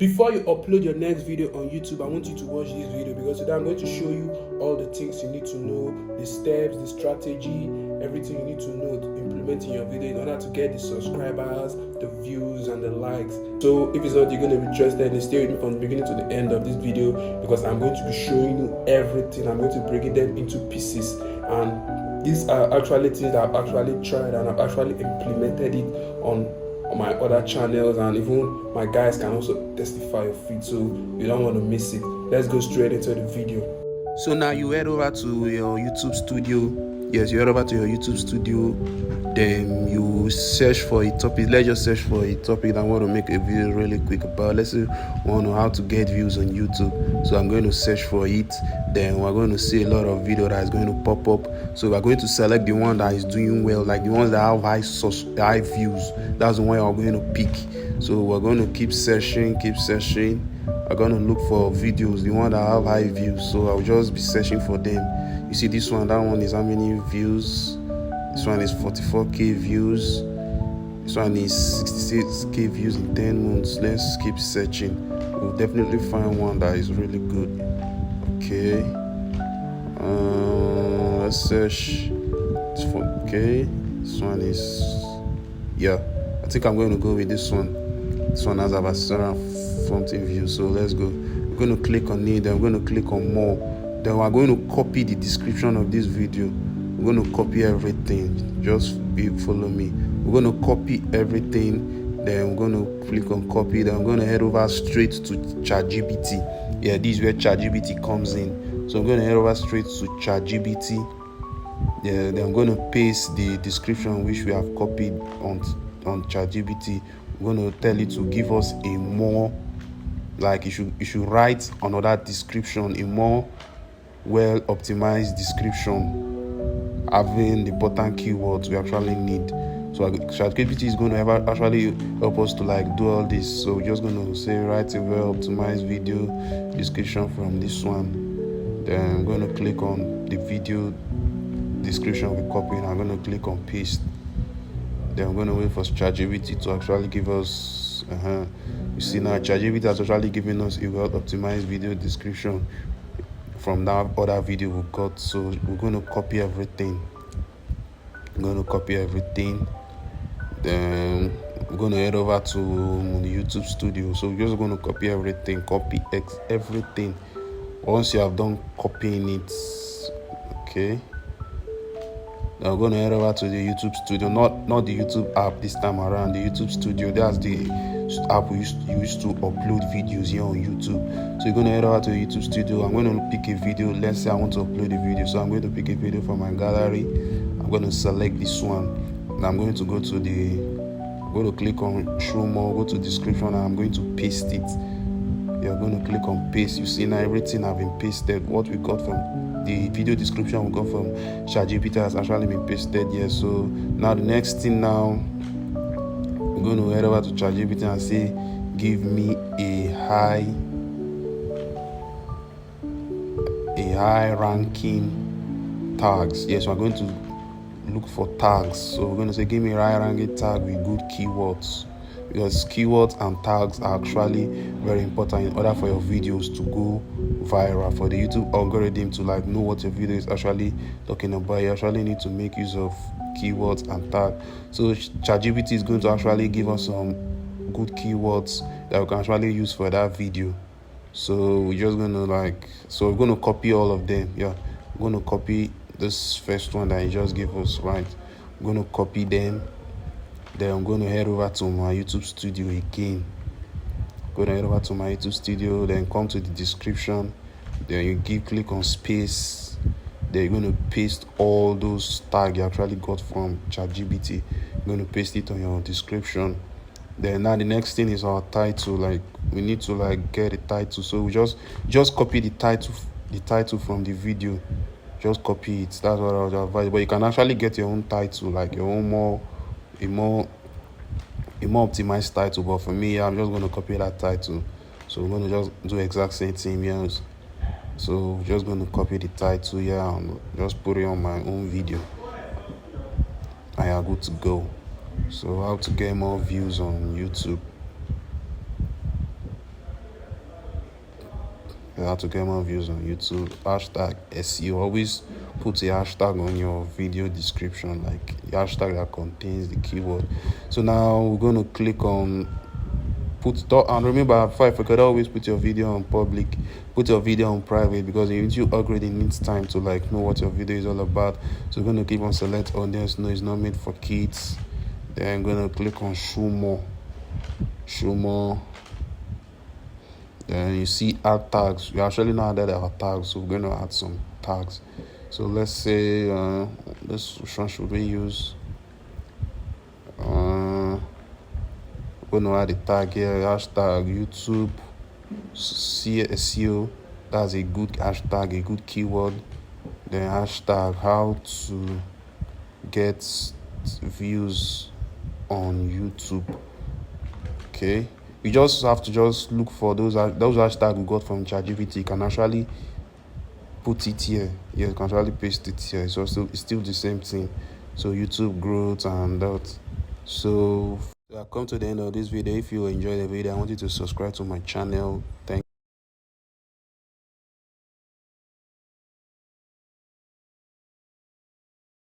Before you upload your next video on YouTube, I want you to watch this video, because today I'm going to show you all the things you need to know, the steps, the strategy, everything you need to know to implement in your video in order to get the subscribers, the views, and the likes. So if it's not you're going to be interested, then stay with me from the beginning to the end of this video, because I'm going to be showing you everything. I'm going to break them into pieces, and these are actually things that I've actually tried and I've actually implemented it on my other channels, and even my guys can also testify of it, so you don't want to miss it. Let's go straight into the video. So now you head over to your YouTube studio. Yes, you head over to your YouTube studio, then you search for a topic. Let's just search for a topic that I want to make a video really quick about. Let's say we want to know how to get views on YouTube. So I'm going to search for it, then we're going to see a lot of video that is going to pop up. So we're going to select the one that is doing well, like the ones that have high views. That's the one we're going to pick. So we're going to keep searching. I'm going to look for videos, the one that have high views. So I'll just be searching for them. You see this one, that one is how many views? This one is 44k views. This one is 66k views in 10 months. Let's keep searching. We'll definitely find one that is really good. Okay. Let's search. Okay. This one is, yeah, I think I'm going to go with this one. This one has about 7 something views. So let's go. We're going to click on it. Then we're going to click on more. Then we're going to copy the description of this video. We're going to copy everything. Just follow me. We're going to copy everything. Then we're going to click on copy. Then I'm going to head over straight to ChatGPT. Yeah, this is where ChatGPT comes in. So I'm going to head over straight to ChatGPT. Yeah, then I'm going to paste the description which we have copied on ChatGPT. We're going to tell it to give us a more, like you should write another description, a more well optimized description, having the important keywords we actually need. So ChatGPT is going to actually help us to like do all this. So we're just going to say write a well optimized video description from this one. Then I'm going to click on the video description we copied, and I'm going to click on paste. Then I'm going to wait for ChatGPT to actually give us you see now ChatGPT has actually given us a well optimized video description from that other video we got. So we're going to copy everything. Then we're going to head over to the YouTube studio. So we're just going to copy everything. Everything. Once you have done copying it, okay, now we're going to head over to the YouTube studio, not the YouTube app this time around. The YouTube studio, that's the app you used to upload videos here on YouTube. So you're going to head over to the YouTube studio. I'm going to pick a video. Let's say I want to upload a video, so I'm going to pick a video from my gallery. I'm going to select this one, and I'm going to go to I'm going to click on show more, go to description, and I'm going to paste it. You're going to click on paste. You see now everything have been pasted. What we got from the video description we got from ChatGPT has actually been pasted here. So now the next thing now, we're going to head over to ChatGPT and say give me a high ranking tags. Yes, we're going to look for tags. So we're going to say give me a high ranking tag with good keywords, because keywords and tags are actually very important in order for your videos to go viral, for the YouTube algorithm to like know what your video is actually talking about. You actually need to make use of keywords and tags. So ChatGPT is going to actually give us some good keywords that we can actually use for that video. So we're just going to we're going to copy all of them. Yeah, we're going to copy this first one that he just gave us, right? We're going to copy them. Then I'm going to head over to my YouTube studio again. Then come to the description. Then you click on space. Then you're going to paste all those tags you actually got from ChatGPT. You're going to paste it on your description. Then now the next thing is our title. Like we need to like get a title. So we just copy the title from the video. Just copy it. That's what I would advise. But you can actually get your own title, like your own a more optimized title. But for me, I'm just going to copy that title. So we're going to just do exact same thing here. So we're just going to copy the title here and just put it on my own video. I are good to go. So how to get more views on YouTube. how to get more views on YouTube. Hashtag SEO. Always put a hashtag on your video description, like the hashtag that contains the keyword. So now we're going to click on and remember, before I forget, always put your video on public, put your video on private, because the YouTube algorithm needs time to like know what your video is all about. So we're going to click on select audience. No, it's not made for kids. Then I'm going to click on show more. Then you see add tags. We actually know that there are tags, so we're going to add some tags. So let's say which one should we use? We're going to add a tag here, hashtag YouTube SEO. That's a good hashtag, a good keyword. Then hashtag how to get views on YouTube. Okay, you just have to just look for those hashtags we got from ChatGPT. You can actually put it here. Yeah, you can actually paste it here. So it's still the same thing. So YouTube growth and that. So I've come to the end of this video. If you enjoyed the video, I want you to subscribe to my channel. Thank